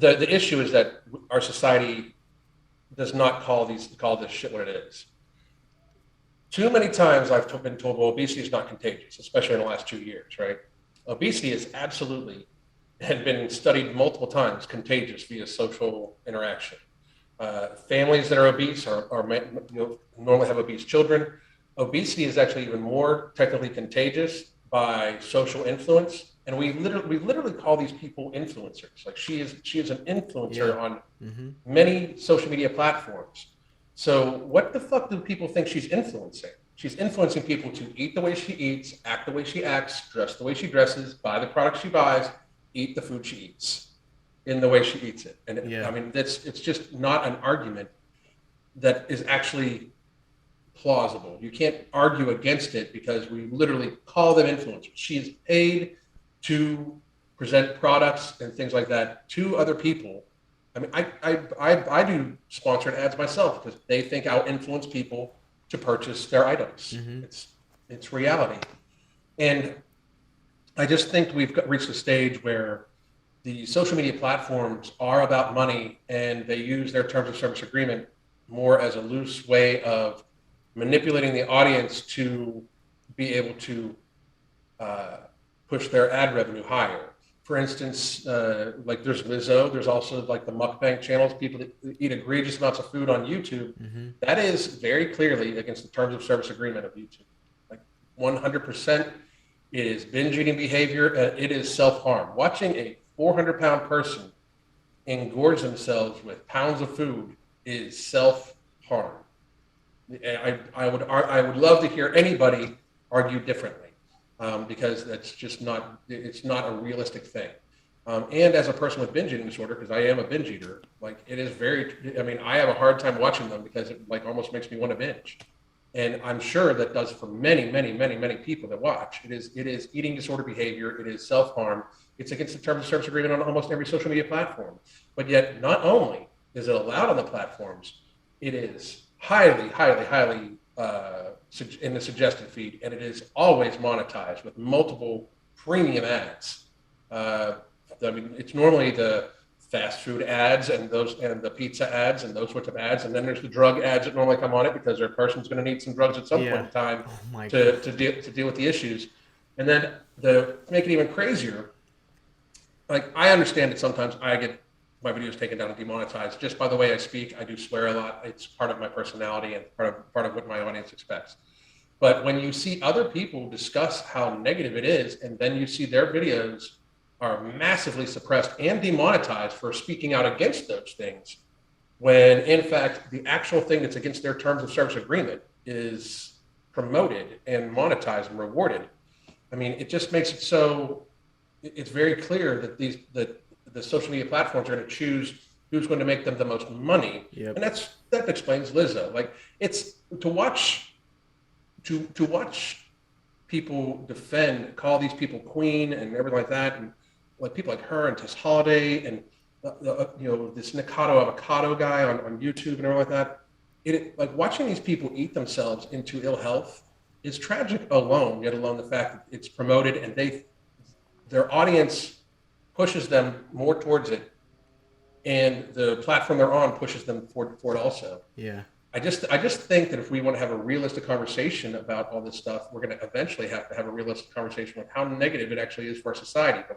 the issue is that our society does not call this shit what it is. Too many times I've been told, well, obesity is not contagious, especially in the last 2 years, right? Obesity is absolutely, and been studied multiple times, contagious via social interaction. Families that are obese normally have obese children. Obesity is actually even more technically contagious by social influence, and we literally call these people influencers. Like she is an influencer on many social media platforms. So what the fuck do people think she's influencing? She's influencing people to eat the way she eats, act the way she acts, dress the way she dresses, buy the products she buys, eat the food she eats in the way she eats it. And I mean, it's just not an argument that is actually plausible. You can't argue against it because we literally call them influencers. She is paid to present products and things like that to other people. I mean, I do sponsored ads myself because they think I'll influence people to purchase their items. It's reality. And I just think we've reached a stage where the social media platforms are about money, and they use their terms of service agreement more as a loose way of manipulating the audience to be able to push their ad revenue higher. For instance, like there's Lizzo, there's also like the mukbang channels, people that eat egregious amounts of food on YouTube. That is very clearly against the terms of service agreement of YouTube. Like 100%, it is binge eating behavior, it is self-harm. Watching a 400-pound person engorge themselves with pounds of food is self-harm. I would love to hear anybody argue differently. Because that's just it's not a realistic thing. And as a person with binge eating disorder, because I am a binge eater, like it is I have a hard time watching them because it like almost makes me want to binge. And I'm sure that does for many, many, many, many people that watch. It is eating disorder behavior. It is self-harm. It's against the terms of service agreement on almost every social media platform. But yet not only is it allowed on the platforms, it is highly, highly, highly in the suggested feed, and it is always monetized with multiple premium ads. I mean, it's normally the fast food ads and the pizza ads and those sorts of ads, and then there's the drug ads that normally come on it because their person's going to need some drugs at some point in time to deal with the issues. And then to make it even crazier, like I understand that sometimes I get my videos taken down and demonetized just by the way I speak. I do swear a lot. It's part of my personality and part of what my audience expects. But when you see other people discuss how negative it is, and then you see their videos are massively suppressed and demonetized for speaking out against those things, when in fact the actual thing that's against their terms of service agreement is promoted and monetized and rewarded, I mean, it just makes it so it's very clear that the social media platforms are going to choose who's going to make them the most money. And that explains Lizzo. Like it's to watch people call these people queen and everything like that, and like people like her and Tess Holiday and this Nikado Avocado guy on YouTube and everything like that. Like watching these people eat themselves into ill health is tragic alone, yet alone the fact that it's promoted and their audience pushes them more towards it, and the platform they're on pushes them for it also. I just think that if we want to have a realistic conversation about all this stuff, we're going to eventually have to have a realistic conversation with how negative it actually is for our society. But